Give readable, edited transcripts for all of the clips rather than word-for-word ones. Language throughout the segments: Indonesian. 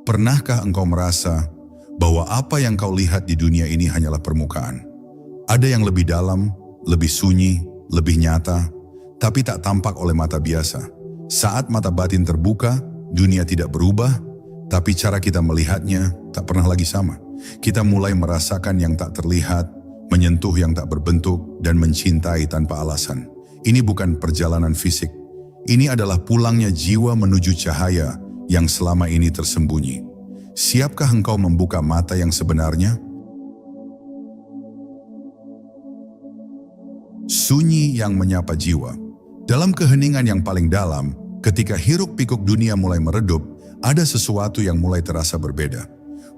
Pernahkah engkau merasa bahwa apa yang kau lihat di dunia ini hanyalah permukaan? Ada yang lebih dalam, lebih sunyi, lebih nyata, tapi tak tampak oleh mata biasa. Saat mata batin terbuka, dunia tidak berubah, tapi cara kita melihatnya tak pernah lagi sama. Kita mulai merasakan yang tak terlihat, menyentuh yang tak berbentuk, dan mencintai tanpa alasan. Ini bukan perjalanan fisik. Ini adalah pulangnya jiwa menuju cahaya yang selama ini tersembunyi. Siapkah engkau membuka mata yang sebenarnya? Sunyi yang menyapa jiwa. Dalam keheningan yang paling dalam, ketika hiruk-pikuk dunia mulai meredup, ada sesuatu yang mulai terasa berbeda.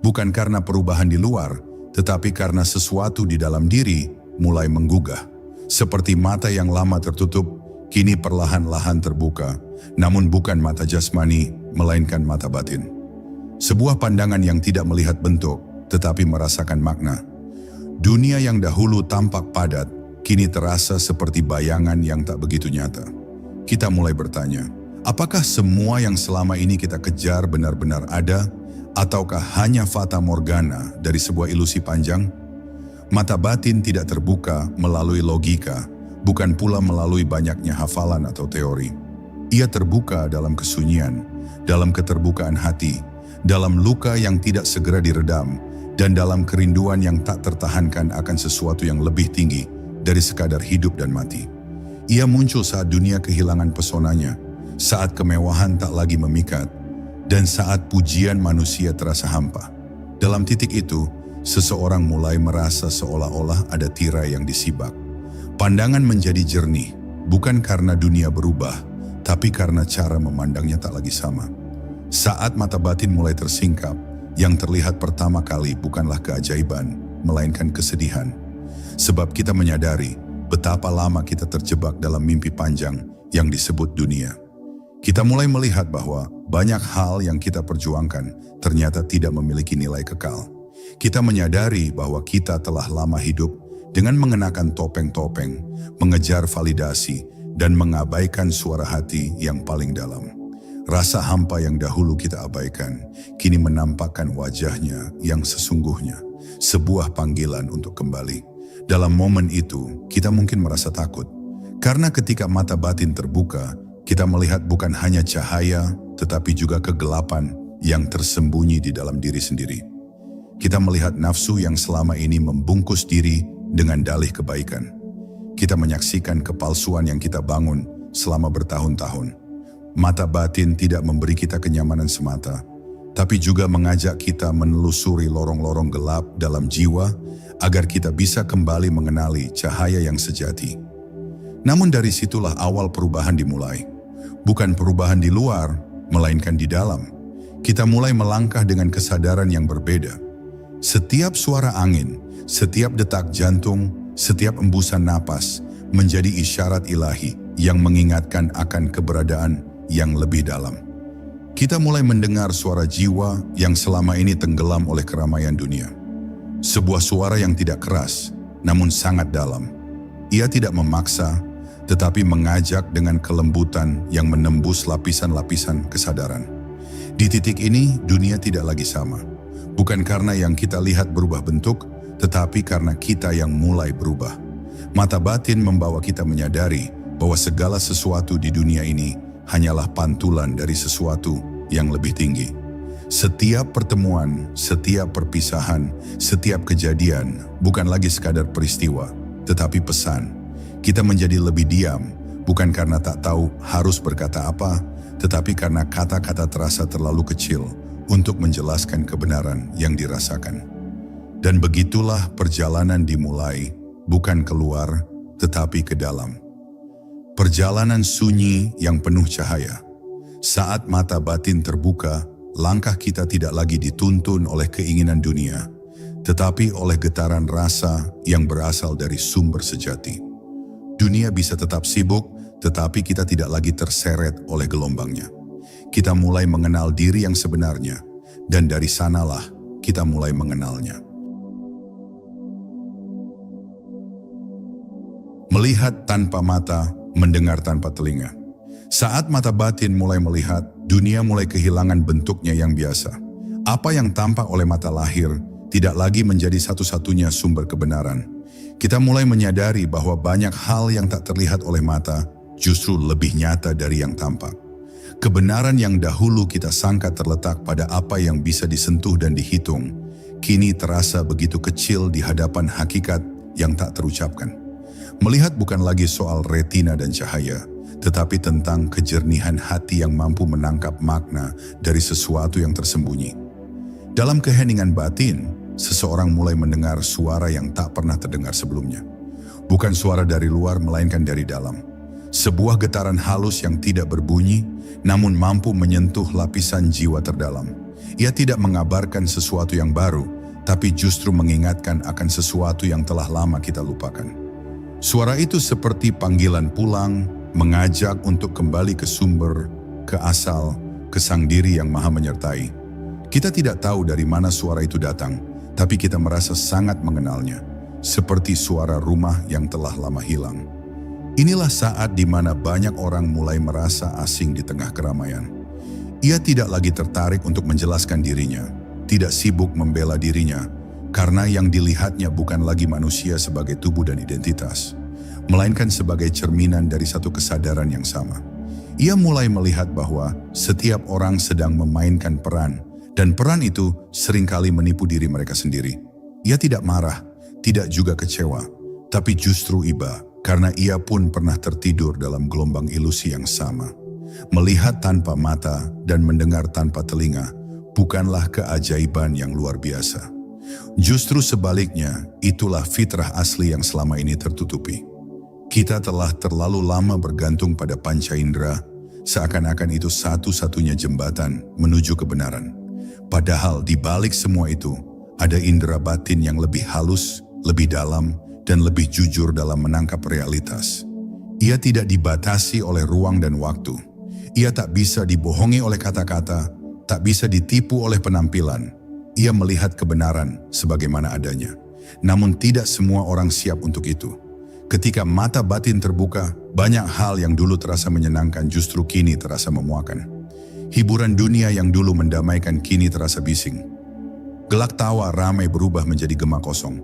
Bukan karena perubahan di luar, tetapi karena sesuatu di dalam diri mulai menggugah. Seperti mata yang lama tertutup, kini perlahan-lahan terbuka, namun bukan mata jasmani, melainkan mata batin. Sebuah pandangan yang tidak melihat bentuk, tetapi merasakan makna. Dunia yang dahulu tampak padat, kini terasa seperti bayangan yang tak begitu nyata. Kita mulai bertanya, apakah semua yang selama ini kita kejar benar-benar ada, ataukah hanya fata morgana dari sebuah ilusi panjang? Mata batin tidak terbuka melalui logika, bukan pula melalui banyaknya hafalan atau teori. Ia terbuka dalam kesunyian, dalam keterbukaan hati, dalam luka yang tidak segera diredam, dan dalam kerinduan yang tak tertahankan akan sesuatu yang lebih tinggi dari sekadar hidup dan mati. Ia muncul saat dunia kehilangan pesonanya, saat kemewahan tak lagi memikat, dan saat pujian manusia terasa hampa. Dalam titik itu, seseorang mulai merasa seolah-olah ada tirai yang disibak. Pandangan menjadi jernih, bukan karena dunia berubah, tapi karena cara memandangnya tak lagi sama. Saat mata batin mulai tersingkap, yang terlihat pertama kali bukanlah keajaiban, melainkan kesedihan. Sebab kita menyadari betapa lama kita terjebak dalam mimpi panjang yang disebut dunia. Kita mulai melihat bahwa banyak hal yang kita perjuangkan ternyata tidak memiliki nilai kekal. Kita menyadari bahwa kita telah lama hidup dengan mengenakan topeng-topeng, mengejar validasi, dan mengabaikan suara hati yang paling dalam. Rasa hampa yang dahulu kita abaikan, kini menampakkan wajahnya yang sesungguhnya, sebuah panggilan untuk kembali. Dalam momen itu, kita mungkin merasa takut, karena ketika mata batin terbuka, kita melihat bukan hanya cahaya, tetapi juga kegelapan yang tersembunyi di dalam diri sendiri. Kita melihat nafsu yang selama ini membungkus diri dengan dalih kebaikan. Kita menyaksikan kepalsuan yang kita bangun selama bertahun-tahun. Mata batin tidak memberi kita kenyamanan semata, tapi juga mengajak kita menelusuri lorong-lorong gelap dalam jiwa agar kita bisa kembali mengenali cahaya yang sejati. Namun dari situlah awal perubahan dimulai. Bukan perubahan di luar, melainkan di dalam. Kita mulai melangkah dengan kesadaran yang berbeda. Setiap suara angin, setiap detak jantung, setiap embusan napas menjadi isyarat ilahi yang mengingatkan akan keberadaan yang lebih dalam. Kita mulai mendengar suara jiwa yang selama ini tenggelam oleh keramaian dunia. Sebuah suara yang tidak keras, namun sangat dalam. Ia tidak memaksa, tetapi mengajak dengan kelembutan yang menembus lapisan-lapisan kesadaran. Di titik ini, dunia tidak lagi sama. Bukan karena yang kita lihat berubah bentuk, tetapi karena kita yang mulai berubah. Mata batin membawa kita menyadari bahwa segala sesuatu di dunia ini hanyalah pantulan dari sesuatu yang lebih tinggi. Setiap pertemuan, setiap perpisahan, setiap kejadian bukan lagi sekadar peristiwa, tetapi pesan. Kita menjadi lebih diam, bukan karena tak tahu harus berkata apa, tetapi karena kata-kata terasa terlalu kecil untuk menjelaskan kebenaran yang dirasakan. Dan begitulah perjalanan dimulai, bukan keluar, tetapi ke dalam. Perjalanan sunyi yang penuh cahaya. Saat mata batin terbuka, langkah kita tidak lagi dituntun oleh keinginan dunia, tetapi oleh getaran rasa yang berasal dari sumber sejati. Dunia bisa tetap sibuk, tetapi kita tidak lagi terseret oleh gelombangnya. Kita mulai mengenal diri yang sebenarnya, dan dari sanalah kita mulai mengenalnya. Melihat tanpa mata, mendengar tanpa telinga. Saat mata batin mulai melihat, dunia mulai kehilangan bentuknya yang biasa. Apa yang tampak oleh mata lahir tidak lagi menjadi satu-satunya sumber kebenaran. Kita mulai menyadari bahwa banyak hal yang tak terlihat oleh mata justru lebih nyata dari yang tampak. Kebenaran yang dahulu kita sangka terletak pada apa yang bisa disentuh dan dihitung, kini terasa begitu kecil di hadapan hakikat yang tak terucapkan. Melihat bukan lagi soal retina dan cahaya, tetapi tentang kejernihan hati yang mampu menangkap makna dari sesuatu yang tersembunyi. Dalam keheningan batin, seseorang mulai mendengar suara yang tak pernah terdengar sebelumnya. Bukan suara dari luar, melainkan dari dalam. Sebuah getaran halus yang tidak berbunyi, namun mampu menyentuh lapisan jiwa terdalam. Ia tidak mengabarkan sesuatu yang baru, tapi justru mengingatkan akan sesuatu yang telah lama kita lupakan. Suara itu seperti panggilan pulang, mengajak untuk kembali ke sumber, ke asal, ke sang diri yang maha menyertai. Kita tidak tahu dari mana suara itu datang, tapi kita merasa sangat mengenalnya, seperti suara rumah yang telah lama hilang. Inilah saat di mana banyak orang mulai merasa asing di tengah keramaian. Ia tidak lagi tertarik untuk menjelaskan dirinya, tidak sibuk membela dirinya, karena yang dilihatnya bukan lagi manusia sebagai tubuh dan identitas, melainkan sebagai cerminan dari satu kesadaran yang sama. Ia mulai melihat bahwa setiap orang sedang memainkan peran, dan peran itu seringkali menipu diri mereka sendiri. Ia tidak marah, tidak juga kecewa, tapi justru iba, karena ia pun pernah tertidur dalam gelombang ilusi yang sama. Melihat tanpa mata dan mendengar tanpa telinga bukanlah keajaiban yang luar biasa. Justru sebaliknya, itulah fitrah asli yang selama ini tertutupi. Kita telah terlalu lama bergantung pada panca indera, seakan-akan itu satu-satunya jembatan menuju kebenaran. Padahal di balik semua itu, ada indera batin yang lebih halus, lebih dalam, dan lebih jujur dalam menangkap realitas. Ia tidak dibatasi oleh ruang dan waktu. Ia tak bisa dibohongi oleh kata-kata, tak bisa ditipu oleh penampilan. Ia melihat kebenaran sebagaimana adanya. Namun tidak semua orang siap untuk itu. Ketika mata batin terbuka, banyak hal yang dulu terasa menyenangkan justru kini terasa memuakan. Hiburan dunia yang dulu mendamaikan kini terasa bising. Gelak tawa ramai berubah menjadi gema kosong.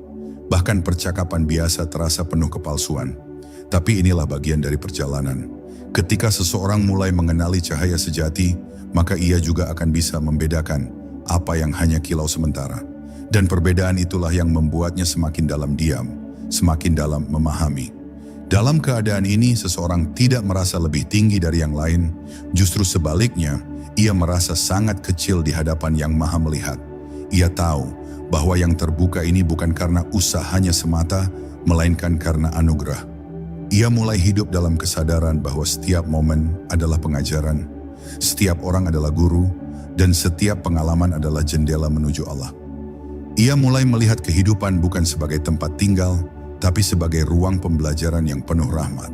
Bahkan percakapan biasa terasa penuh kepalsuan. Tapi inilah bagian dari perjalanan. Ketika seseorang mulai mengenali cahaya sejati, maka ia juga akan bisa membedakan apa yang hanya kilau sementara. Dan perbedaan itulah yang membuatnya semakin dalam diam, semakin dalam memahami. Dalam keadaan ini, seseorang tidak merasa lebih tinggi dari yang lain, justru sebaliknya, ia merasa sangat kecil di hadapan yang maha melihat. Ia tahu bahwa yang terbuka ini bukan karena usahanya semata, melainkan karena anugerah. Ia mulai hidup dalam kesadaran bahwa setiap momen adalah pengajaran, setiap orang adalah guru, dan setiap pengalaman adalah jendela menuju Allah. Ia mulai melihat kehidupan bukan sebagai tempat tinggal, tapi sebagai ruang pembelajaran yang penuh rahmat.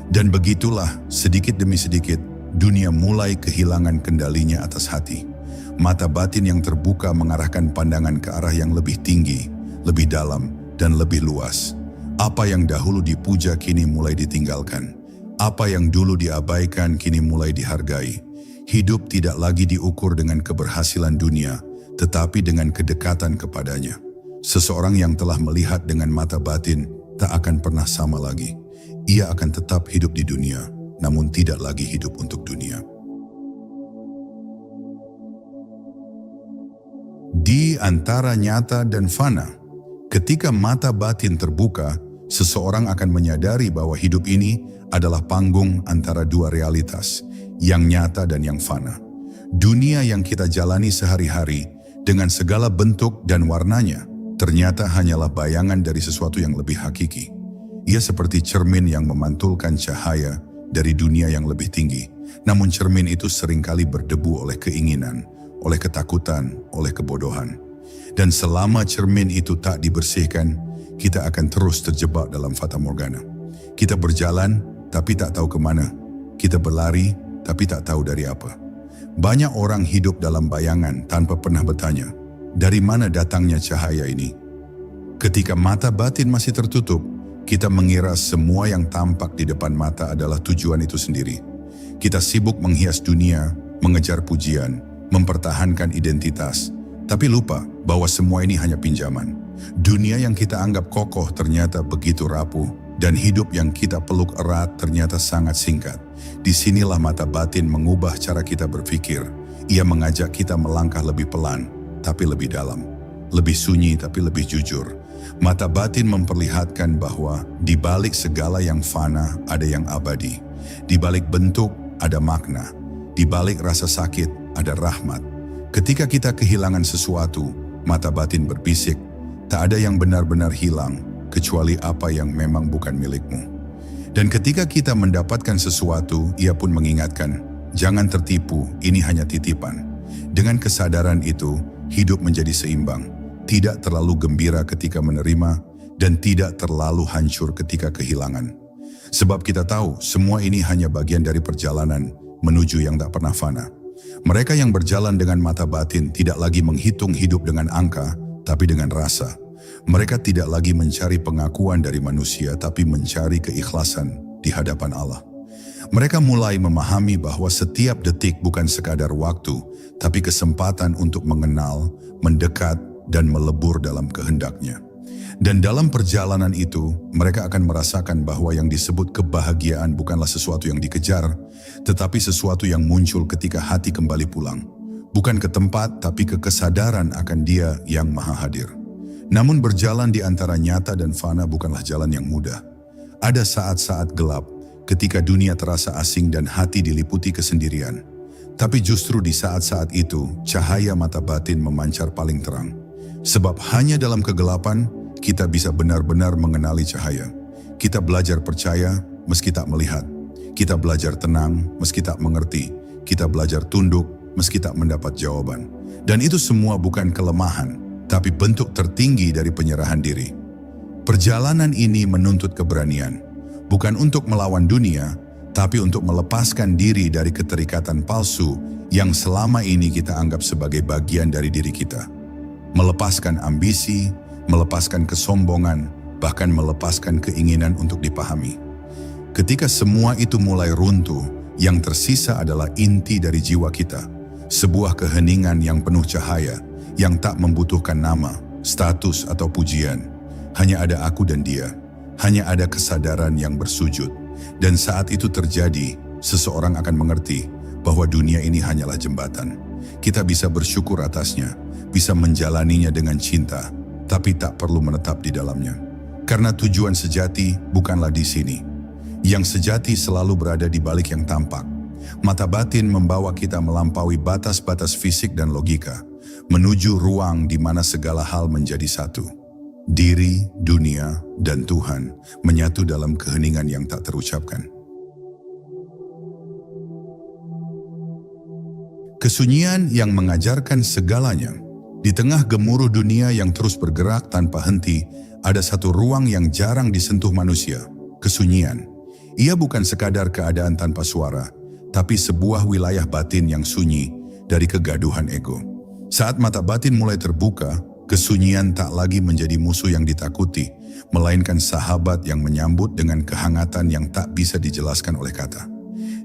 Dan begitulah, sedikit demi sedikit, dunia mulai kehilangan kendalinya atas hati. Mata batin yang terbuka mengarahkan pandangan ke arah yang lebih tinggi, lebih dalam, dan lebih luas. Apa yang dahulu dipuja kini mulai ditinggalkan. Apa yang dulu diabaikan kini mulai dihargai. Hidup tidak lagi diukur dengan keberhasilan dunia, tetapi dengan kedekatan kepadanya. Seseorang yang telah melihat dengan mata batin tak akan pernah sama lagi. Ia akan tetap hidup di dunia, namun tidak lagi hidup untuk dunia. Di antara nyata dan fana, ketika mata batin terbuka, seseorang akan menyadari bahwa hidup ini adalah panggung antara dua realitas, yang nyata dan yang fana. Dunia yang kita jalani sehari-hari dengan segala bentuk dan warnanya ternyata hanyalah bayangan dari sesuatu yang lebih hakiki. Ia seperti cermin yang memantulkan cahaya dari dunia yang lebih tinggi. Namun cermin itu seringkali berdebu oleh keinginan, oleh ketakutan, oleh kebodohan. Dan selama cermin itu tak dibersihkan, kita akan terus terjebak dalam fata morgana. Kita berjalan tapi tak tahu kemana. Kita berlari tapi tak tahu dari apa. Banyak orang hidup dalam bayangan tanpa pernah bertanya, dari mana datangnya cahaya ini? Ketika mata batin masih tertutup, kita mengira semua yang tampak di depan mata adalah tujuan itu sendiri. Kita sibuk menghias dunia, mengejar pujian, mempertahankan identitas, tapi lupa bahwa semua ini hanya pinjaman. Dunia yang kita anggap kokoh ternyata begitu rapuh, dan hidup yang kita peluk erat ternyata sangat singkat. Disinilah mata batin mengubah cara kita berpikir. Ia mengajak kita melangkah lebih pelan, tapi lebih dalam. Lebih sunyi, tapi lebih jujur. Mata batin memperlihatkan bahwa di balik segala yang fana ada yang abadi. Di balik bentuk ada makna. Di balik rasa sakit ada rahmat. Ketika kita kehilangan sesuatu, mata batin berbisik, tak ada yang benar-benar hilang, kecuali apa yang memang bukan milikmu. Dan ketika kita mendapatkan sesuatu, ia pun mengingatkan, jangan tertipu, ini hanya titipan. Dengan kesadaran itu, hidup menjadi seimbang, tidak terlalu gembira ketika menerima, dan tidak terlalu hancur ketika kehilangan. Sebab kita tahu, semua ini hanya bagian dari perjalanan menuju yang tak pernah fana. Mereka yang berjalan dengan mata batin tidak lagi menghitung hidup dengan angka, tapi dengan rasa. Mereka tidak lagi mencari pengakuan dari manusia, tapi mencari keikhlasan di hadapan Allah. Mereka mulai memahami bahwa setiap detik bukan sekadar waktu, tapi kesempatan untuk mengenal, mendekat, dan melebur dalam kehendaknya. Dan dalam perjalanan itu, mereka akan merasakan bahwa yang disebut kebahagiaan bukanlah sesuatu yang dikejar, tetapi sesuatu yang muncul ketika hati kembali pulang. Bukan ke tempat, tapi ke kesadaran akan Dia yang Maha Hadir. Namun berjalan di antara nyata dan fana bukanlah jalan yang mudah. Ada saat-saat gelap, ketika dunia terasa asing dan hati diliputi kesendirian. Tapi justru di saat-saat itu, cahaya mata batin memancar paling terang. Sebab hanya dalam kegelapan, kita bisa benar-benar mengenali cahaya. Kita belajar percaya meski tak melihat. Kita belajar tenang meski tak mengerti. Kita belajar tunduk meski tak mendapat jawaban. Dan itu semua bukan kelemahan, tapi bentuk tertinggi dari penyerahan diri. Perjalanan ini menuntut keberanian, bukan untuk melawan dunia, tapi untuk melepaskan diri dari keterikatan palsu yang selama ini kita anggap sebagai bagian dari diri kita. Melepaskan ambisi, melepaskan kesombongan, bahkan melepaskan keinginan untuk dipahami. Ketika semua itu mulai runtuh, yang tersisa adalah inti dari jiwa kita, sebuah keheningan yang penuh cahaya, yang tak membutuhkan nama, status, atau pujian. Hanya ada aku dan Dia, hanya ada kesadaran yang bersujud. Dan saat itu terjadi, seseorang akan mengerti bahwa dunia ini hanyalah jembatan. Kita bisa bersyukur atasnya, bisa menjalaninya dengan cinta, tapi tak perlu menetap di dalamnya. Karena tujuan sejati bukanlah di sini. Yang sejati selalu berada di balik yang tampak. Mata batin membawa kita melampaui batas-batas fisik dan logika, menuju ruang di mana segala hal menjadi satu. Diri, dunia, dan Tuhan menyatu dalam keheningan yang tak terucapkan. Kesunyian yang mengajarkan segalanya. Di tengah gemuruh dunia yang terus bergerak tanpa henti, ada satu ruang yang jarang disentuh manusia, kesunyian. Ia bukan sekadar keadaan tanpa suara, tapi sebuah wilayah batin yang sunyi dari kegaduhan ego. Saat mata batin mulai terbuka, kesunyian tak lagi menjadi musuh yang ditakuti, melainkan sahabat yang menyambut dengan kehangatan yang tak bisa dijelaskan oleh kata.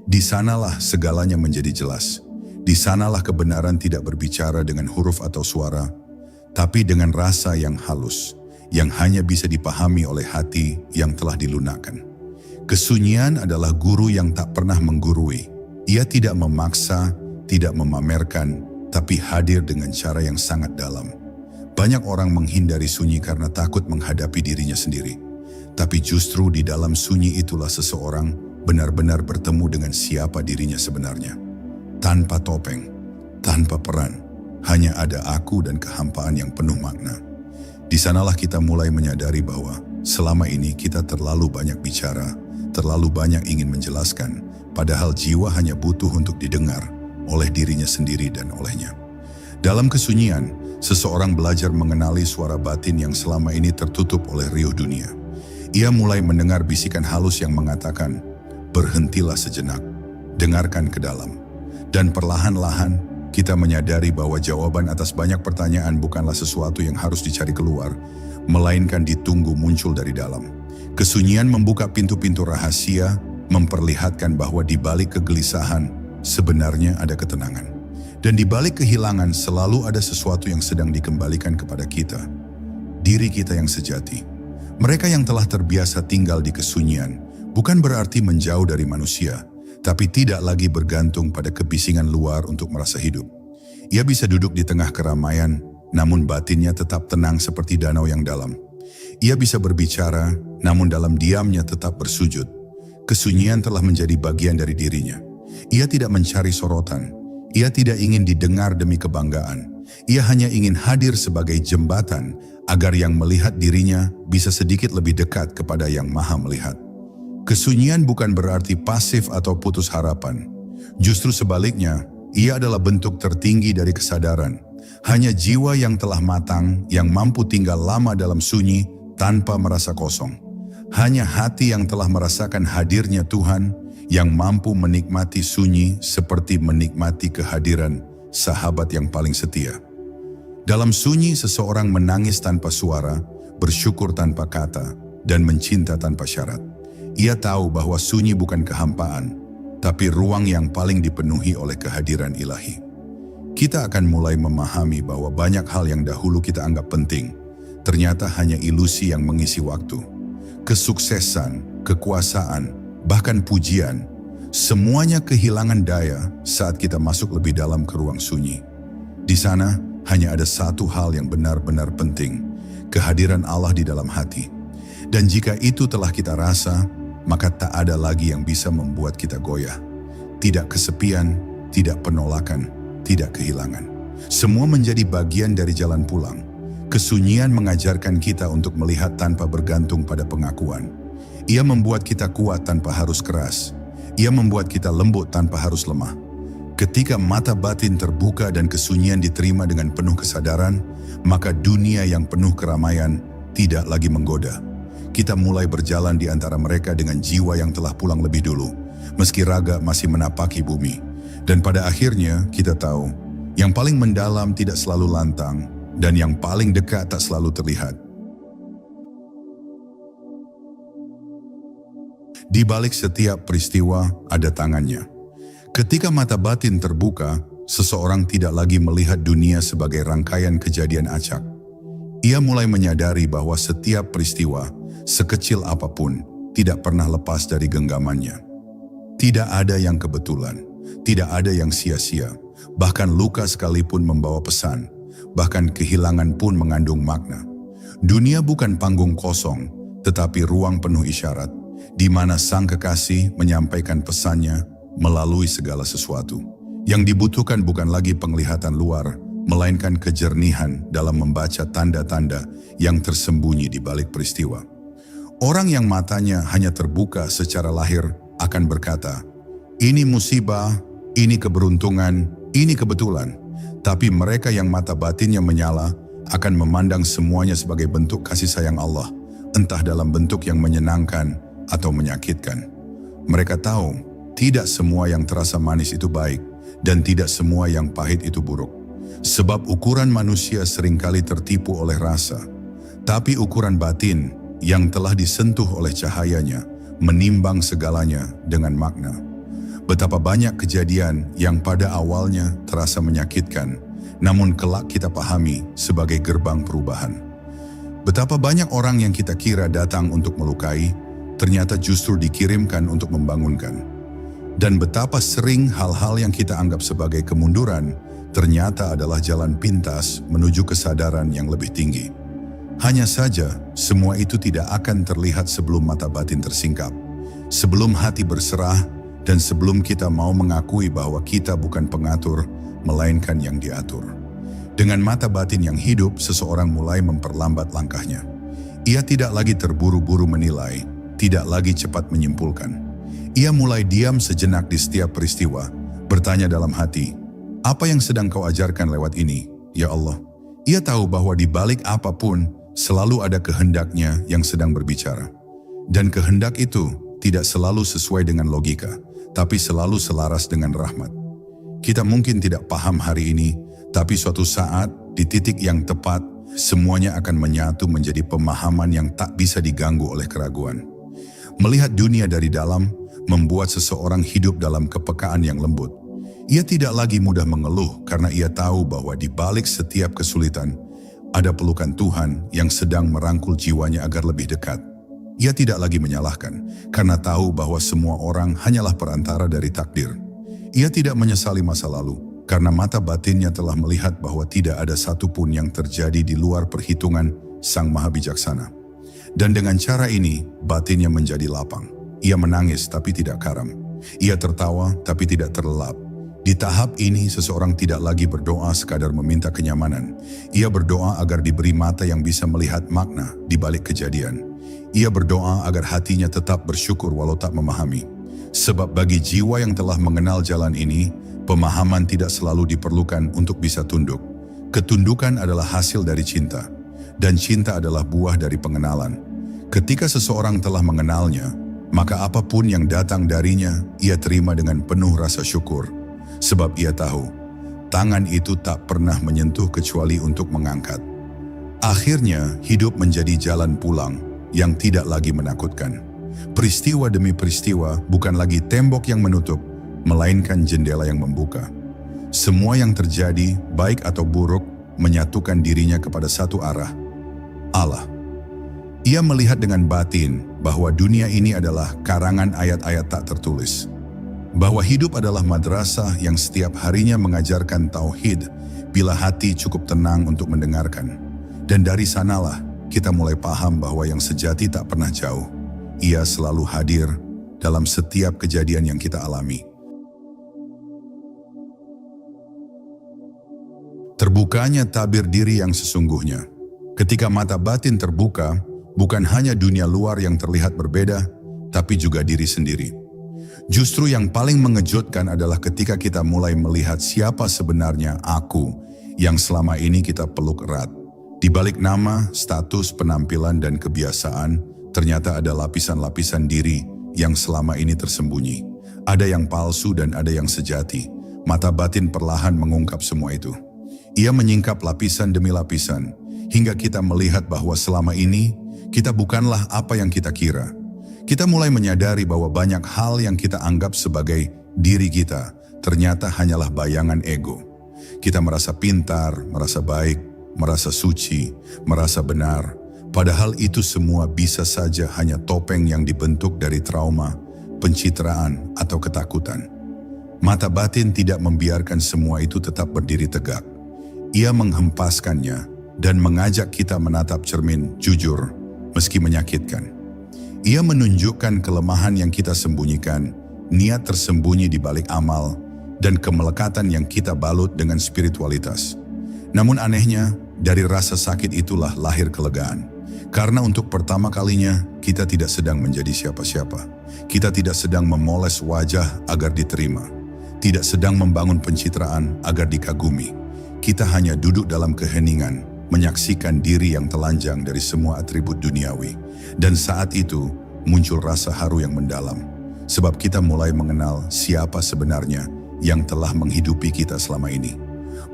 Di sanalah segalanya menjadi jelas. Di sanalah kebenaran tidak berbicara dengan huruf atau suara, tapi dengan rasa yang halus, yang hanya bisa dipahami oleh hati yang telah dilunakkan. Kesunyian adalah guru yang tak pernah menggurui. Ia tidak memaksa, tidak memamerkan, tapi hadir dengan cara yang sangat dalam. Banyak orang menghindari sunyi karena takut menghadapi dirinya sendiri. Tapi justru di dalam sunyi itulah seseorang benar-benar bertemu dengan siapa dirinya sebenarnya. Tanpa topeng, tanpa peran, hanya ada aku dan kehampaan yang penuh makna. Di sanalah kita mulai menyadari bahwa selama ini kita terlalu banyak bicara, terlalu banyak ingin menjelaskan, padahal jiwa hanya butuh untuk didengar oleh dirinya sendiri dan olehnya. Dalam kesunyian, seseorang belajar mengenali suara batin yang selama ini tertutup oleh riuh dunia. Ia mulai mendengar bisikan halus yang mengatakan, berhentilah sejenak, dengarkan ke dalam. Dan perlahan-lahan kita menyadari bahwa jawaban atas banyak pertanyaan bukanlah sesuatu yang harus dicari keluar, melainkan ditunggu muncul dari dalam. Kesunyian membuka pintu-pintu rahasia, memperlihatkan bahwa di balik kegelisahan sebenarnya ada ketenangan. Dan di balik kehilangan selalu ada sesuatu yang sedang dikembalikan kepada kita. Diri kita yang sejati. Mereka yang telah terbiasa tinggal di kesunyian bukan berarti menjauh dari manusia, tapi tidak lagi bergantung pada kebisingan luar untuk merasa hidup. Ia bisa duduk di tengah keramaian, namun batinnya tetap tenang seperti danau yang dalam. Ia bisa berbicara, namun dalam diamnya tetap bersujud. Kesunyian telah menjadi bagian dari dirinya. Ia tidak mencari sorotan. Ia tidak ingin didengar demi kebanggaan. Ia hanya ingin hadir sebagai jembatan agar yang melihat dirinya bisa sedikit lebih dekat kepada yang maha melihat. Kesunyian bukan berarti pasif atau putus harapan. Justru sebaliknya, ia adalah bentuk tertinggi dari kesadaran. Hanya jiwa yang telah matang yang mampu tinggal lama dalam sunyi tanpa merasa kosong. Hanya hati yang telah merasakan hadirnya Tuhan yang mampu menikmati sunyi seperti menikmati kehadiran sahabat yang paling setia. Dalam sunyi seseorang menangis tanpa suara, bersyukur tanpa kata, dan mencinta tanpa syarat. Ia tahu bahwa sunyi bukan kehampaan, tapi ruang yang paling dipenuhi oleh kehadiran ilahi. Kita akan mulai memahami bahwa banyak hal yang dahulu kita anggap penting, ternyata hanya ilusi yang mengisi waktu. Kesuksesan, kekuasaan, bahkan pujian, semuanya kehilangan daya saat kita masuk lebih dalam ke ruang sunyi. Di sana hanya ada satu hal yang benar-benar penting, kehadiran Allah di dalam hati. Dan jika itu telah kita rasa, maka tak ada lagi yang bisa membuat kita goyah. Tidak kesepian, tidak penolakan, tidak kehilangan. Semua menjadi bagian dari jalan pulang. Kesunyian mengajarkan kita untuk melihat tanpa bergantung pada pengakuan. Ia membuat kita kuat tanpa harus keras. Ia membuat kita lembut tanpa harus lemah. Ketika mata batin terbuka dan kesunyian diterima dengan penuh kesadaran, maka dunia yang penuh keramaian tidak lagi menggoda. Kita mulai berjalan di antara mereka dengan jiwa yang telah pulang lebih dulu, meski raga masih menapaki bumi. Dan pada akhirnya kita tahu, yang paling mendalam tidak selalu lantang, dan yang paling dekat tak selalu terlihat. Di balik setiap peristiwa ada tangannya. Ketika mata batin terbuka, seseorang tidak lagi melihat dunia sebagai rangkaian kejadian acak. Ia mulai menyadari bahwa setiap peristiwa, sekecil apapun, tidak pernah lepas dari genggamannya. Tidak ada yang kebetulan, tidak ada yang sia-sia, bahkan luka sekalipun membawa pesan, bahkan kehilangan pun mengandung makna. Dunia bukan panggung kosong, tetapi ruang penuh isyarat, di mana sang kekasih menyampaikan pesannya melalui segala sesuatu. Yang dibutuhkan bukan lagi penglihatan luar, melainkan kejernihan dalam membaca tanda-tanda yang tersembunyi di balik peristiwa. Orang yang matanya hanya terbuka secara lahir akan berkata, ini musibah, ini keberuntungan, ini kebetulan. Tapi mereka yang mata batinnya menyala akan memandang semuanya sebagai bentuk kasih sayang Allah, entah dalam bentuk yang menyenangkan atau menyakitkan. Mereka tahu, tidak semua yang terasa manis itu baik, dan tidak semua yang pahit itu buruk. Sebab ukuran manusia seringkali tertipu oleh rasa, tapi ukuran batin yang telah disentuh oleh cahayanya menimbang segalanya dengan makna. Betapa banyak kejadian yang pada awalnya terasa menyakitkan, namun kelak kita pahami sebagai gerbang perubahan. Betapa banyak orang yang kita kira datang untuk melukai, ternyata justru dikirimkan untuk membangunkan. Dan betapa sering hal-hal yang kita anggap sebagai kemunduran, ternyata adalah jalan pintas menuju kesadaran yang lebih tinggi. Hanya saja, semua itu tidak akan terlihat sebelum mata batin tersingkap, sebelum hati berserah, dan sebelum kita mau mengakui bahwa kita bukan pengatur, melainkan yang diatur. Dengan mata batin yang hidup, seseorang mulai memperlambat langkahnya. Ia tidak lagi terburu-buru menilai, tidak lagi cepat menyimpulkan. Ia mulai diam sejenak di setiap peristiwa, bertanya dalam hati, apa yang sedang kau ajarkan lewat ini, ya Allah? Ia tahu bahwa di balik apapun, selalu ada kehendaknya yang sedang berbicara. Dan kehendak itu tidak selalu sesuai dengan logika, tapi selalu selaras dengan rahmat. Kita mungkin tidak paham hari ini, tapi suatu saat di titik yang tepat, semuanya akan menyatu menjadi pemahaman yang tak bisa diganggu oleh keraguan. Melihat dunia dari dalam, membuat seseorang hidup dalam kepekaan yang lembut. Ia tidak lagi mudah mengeluh karena ia tahu bahwa di balik setiap kesulitan, ada pelukan Tuhan yang sedang merangkul jiwanya agar lebih dekat. Ia tidak lagi menyalahkan karena tahu bahwa semua orang hanyalah perantara dari takdir. Ia tidak menyesali masa lalu karena mata batinnya telah melihat bahwa tidak ada satupun yang terjadi di luar perhitungan Sang Maha Bijaksana. Dan dengan cara ini, batinnya menjadi lapang. Ia menangis tapi tidak karam. Ia tertawa tapi tidak terlelap. Di tahap ini, seseorang tidak lagi berdoa sekadar meminta kenyamanan. Ia berdoa agar diberi mata yang bisa melihat makna di balik kejadian. Ia berdoa agar hatinya tetap bersyukur walau tak memahami. Sebab bagi jiwa yang telah mengenal jalan ini, pemahaman tidak selalu diperlukan untuk bisa tunduk. Ketundukan adalah hasil dari cinta, dan cinta adalah buah dari pengenalan. Ketika seseorang telah mengenalnya, maka apapun yang datang darinya, ia terima dengan penuh rasa syukur. Sebab ia tahu, tangan itu tak pernah menyentuh kecuali untuk mengangkat. Akhirnya, hidup menjadi jalan pulang yang tidak lagi menakutkan. Peristiwa demi peristiwa bukan lagi tembok yang menutup, melainkan jendela yang membuka. Semua yang terjadi, baik atau buruk, menyatukan dirinya kepada satu arah, Allah. Ia melihat dengan batin bahwa dunia ini adalah karangan ayat-ayat tak tertulis. Bahwa hidup adalah madrasah yang setiap harinya mengajarkan tauhid bila hati cukup tenang untuk mendengarkan. Dan dari sanalah kita mulai paham bahwa yang sejati tak pernah jauh. Ia selalu hadir dalam setiap kejadian yang kita alami. Terbukanya tabir diri yang sesungguhnya. Ketika mata batin terbuka, bukan hanya dunia luar yang terlihat berbeda, tapi juga diri sendiri. Justru yang paling mengejutkan adalah ketika kita mulai melihat siapa sebenarnya aku yang selama ini kita peluk erat. Di balik nama, status, penampilan, dan kebiasaan, ternyata ada lapisan-lapisan diri yang selama ini tersembunyi. Ada yang palsu dan ada yang sejati. Mata batin perlahan mengungkap semua itu. Ia menyingkap lapisan demi lapisan, hingga kita melihat bahwa selama ini kita bukanlah apa yang kita kira. Kita mulai menyadari bahwa banyak hal yang kita anggap sebagai diri kita ternyata hanyalah bayangan ego. Kita merasa pintar, merasa baik, merasa suci, merasa benar. Padahal itu semua bisa saja hanya topeng yang dibentuk dari trauma, pencitraan, atau ketakutan. Mata batin tidak membiarkan semua itu tetap berdiri tegak. Ia menghempaskannya dan mengajak kita menatap cermin jujur meski menyakitkan. Ia menunjukkan kelemahan yang kita sembunyikan, niat tersembunyi di balik amal, dan kemelekatan yang kita balut dengan spiritualitas. Namun anehnya, dari rasa sakit itulah lahir kelegaan. Karena untuk pertama kalinya, kita tidak sedang menjadi siapa-siapa. Kita tidak sedang memoles wajah agar diterima. Tidak sedang membangun pencitraan agar dikagumi. Kita hanya duduk dalam keheningan, menyaksikan diri yang telanjang dari semua atribut duniawi. Dan saat itu muncul rasa haru yang mendalam, sebab kita mulai mengenal siapa sebenarnya yang telah menghidupi kita selama ini.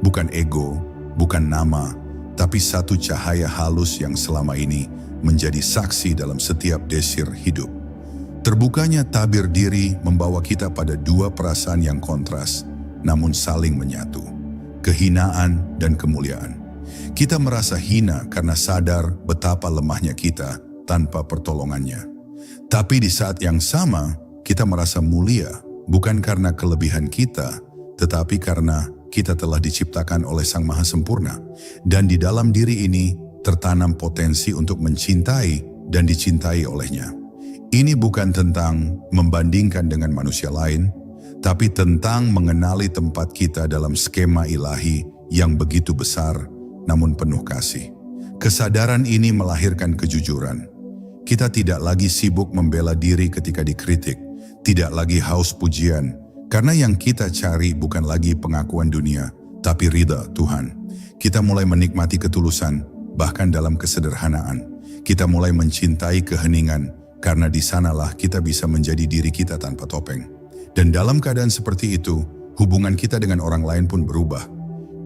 Bukan ego, bukan nama, tapi satu cahaya halus yang selama ini menjadi saksi dalam setiap desir hidup. Terbukanya tabir diri membawa kita pada dua perasaan yang kontras, namun saling menyatu. Kehinaan dan kemuliaan. Kita merasa hina karena sadar betapa lemahnya kita tanpa pertolongannya. Tapi di saat yang sama, kita merasa mulia, bukan karena kelebihan kita, tetapi karena kita telah diciptakan oleh Sang Maha Sempurna. Dan di dalam diri ini tertanam potensi untuk mencintai dan dicintai olehnya. Ini bukan tentang membandingkan dengan manusia lain, tapi tentang mengenali tempat kita dalam skema ilahi yang begitu besar, namun penuh kasih. Kesadaran ini melahirkan kejujuran. Kita tidak lagi sibuk membela diri ketika dikritik, tidak lagi haus pujian, karena yang kita cari bukan lagi pengakuan dunia, tapi ridha Tuhan. Kita mulai menikmati ketulusan, bahkan dalam kesederhanaan. Kita mulai mencintai keheningan, karena di sanalah kita bisa menjadi diri kita tanpa topeng. Dan dalam keadaan seperti itu, hubungan kita dengan orang lain pun berubah.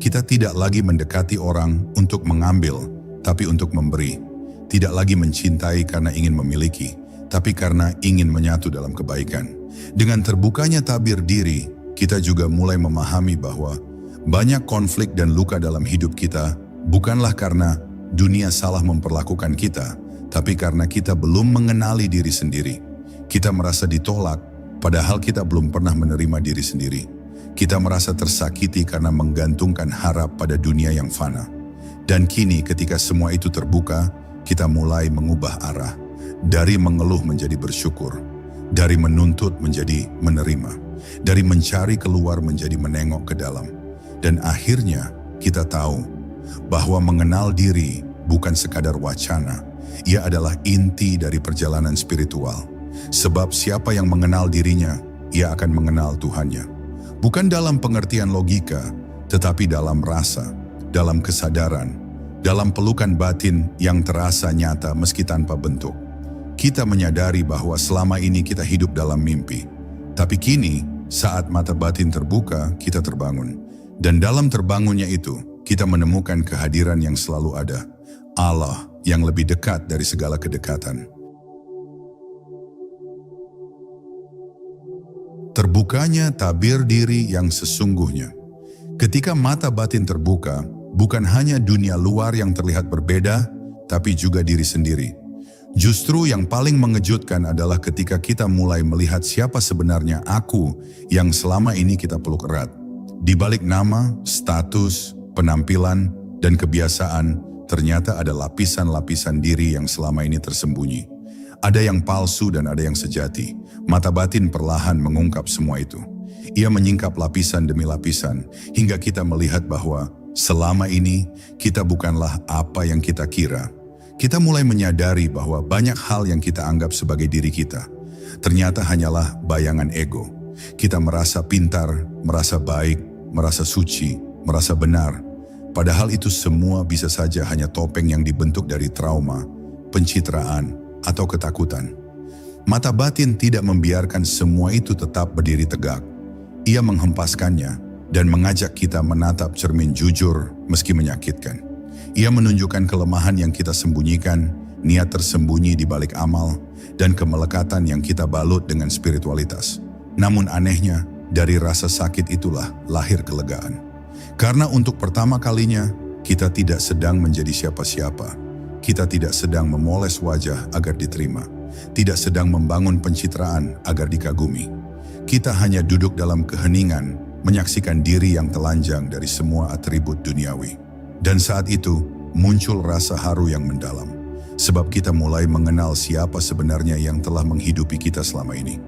Kita tidak lagi mendekati orang untuk mengambil, tapi untuk memberi. Tidak lagi mencintai karena ingin memiliki, tapi karena ingin menyatu dalam kebaikan. Dengan terbukanya tabir diri, kita juga mulai memahami bahwa banyak konflik dan luka dalam hidup kita bukanlah karena dunia salah memperlakukan kita, tapi karena kita belum mengenali diri sendiri. Kita merasa ditolak, padahal kita belum pernah menerima diri sendiri. Kita merasa tersakiti karena menggantungkan harap pada dunia yang fana. Dan kini ketika semua itu terbuka, kita mulai mengubah arah. Dari mengeluh menjadi bersyukur. Dari menuntut menjadi menerima. Dari mencari keluar menjadi menengok ke dalam. Dan akhirnya kita tahu bahwa mengenal diri bukan sekadar wacana. Ia adalah inti dari perjalanan spiritual. Sebab siapa yang mengenal dirinya, ia akan mengenal Tuhannya. Bukan dalam pengertian logika, tetapi dalam rasa, dalam kesadaran, dalam pelukan batin yang terasa nyata meski tanpa bentuk. Kita menyadari bahwa selama ini kita hidup dalam mimpi. Tapi kini, saat mata batin terbuka, kita terbangun. Dan dalam terbangunnya itu, kita menemukan kehadiran yang selalu ada. Allah yang lebih dekat dari segala kedekatan. Terbukanya tabir diri yang sesungguhnya. Ketika mata batin terbuka, bukan hanya dunia luar yang terlihat berbeda, tapi juga diri sendiri. Justru yang paling mengejutkan adalah ketika kita mulai melihat siapa sebenarnya aku yang selama ini kita peluk erat. Di balik nama, status, penampilan, dan kebiasaan, ternyata ada lapisan-lapisan diri yang selama ini tersembunyi. Ada yang palsu dan ada yang sejati. Mata batin perlahan mengungkap semua itu. Ia menyingkap lapisan demi lapisan, hingga kita melihat bahwa selama ini kita bukanlah apa yang kita kira. Kita mulai menyadari bahwa banyak hal yang kita anggap sebagai diri kita, ternyata hanyalah bayangan ego. Kita merasa pintar, merasa baik, merasa suci, merasa benar. Padahal itu semua bisa saja hanya topeng yang dibentuk dari trauma, pencitraan, atau ketakutan. Mata batin tidak membiarkan semua itu tetap berdiri tegak. Ia menghempaskannya dan mengajak kita menatap cermin jujur meski menyakitkan. Ia menunjukkan kelemahan yang kita sembunyikan, niat tersembunyi di balik amal, dan kemelekatan yang kita balut dengan spiritualitas. Namun anehnya, dari rasa sakit itulah lahir kelegaan. Karena untuk pertama kalinya, kita tidak sedang menjadi siapa-siapa. Kita tidak sedang memoles wajah agar diterima. Tidak sedang membangun pencitraan agar dikagumi. Kita hanya duduk dalam keheningan, menyaksikan diri yang telanjang dari semua atribut duniawi. Dan saat itu, muncul rasa haru yang mendalam. Sebab kita mulai mengenal siapa sebenarnya yang telah menghidupi kita selama ini.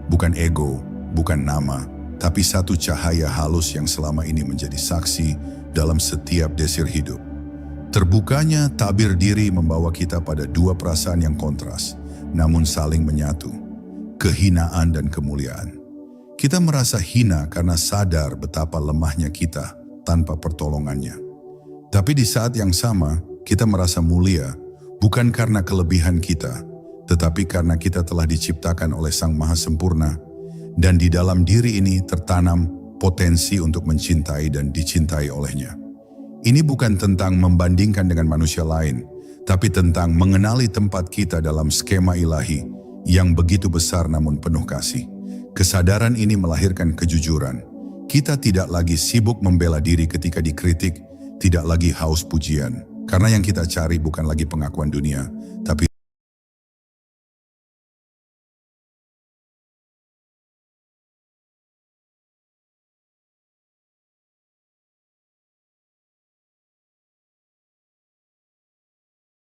Bukan ego, bukan nama, tapi satu cahaya halus yang selama ini menjadi saksi dalam setiap desir hidup. Terbukanya tabir diri membawa kita pada dua perasaan yang kontras, namun saling menyatu. Kehinaan dan kemuliaan. Kita merasa hina karena sadar betapa lemahnya kita tanpa pertolongannya. Tapi di saat yang sama, kita merasa mulia, bukan karena kelebihan kita, tetapi karena kita telah diciptakan oleh Sang Maha Sempurna, dan di dalam diri ini tertanam potensi untuk mencintai dan dicintai olehnya. Ini bukan tentang membandingkan dengan manusia lain, tapi tentang mengenali tempat kita dalam skema ilahi yang begitu besar namun penuh kasih. Kesadaran ini melahirkan kejujuran. Kita tidak lagi sibuk membela diri ketika dikritik, tidak lagi haus pujian. Karena yang kita cari bukan lagi pengakuan dunia, tapi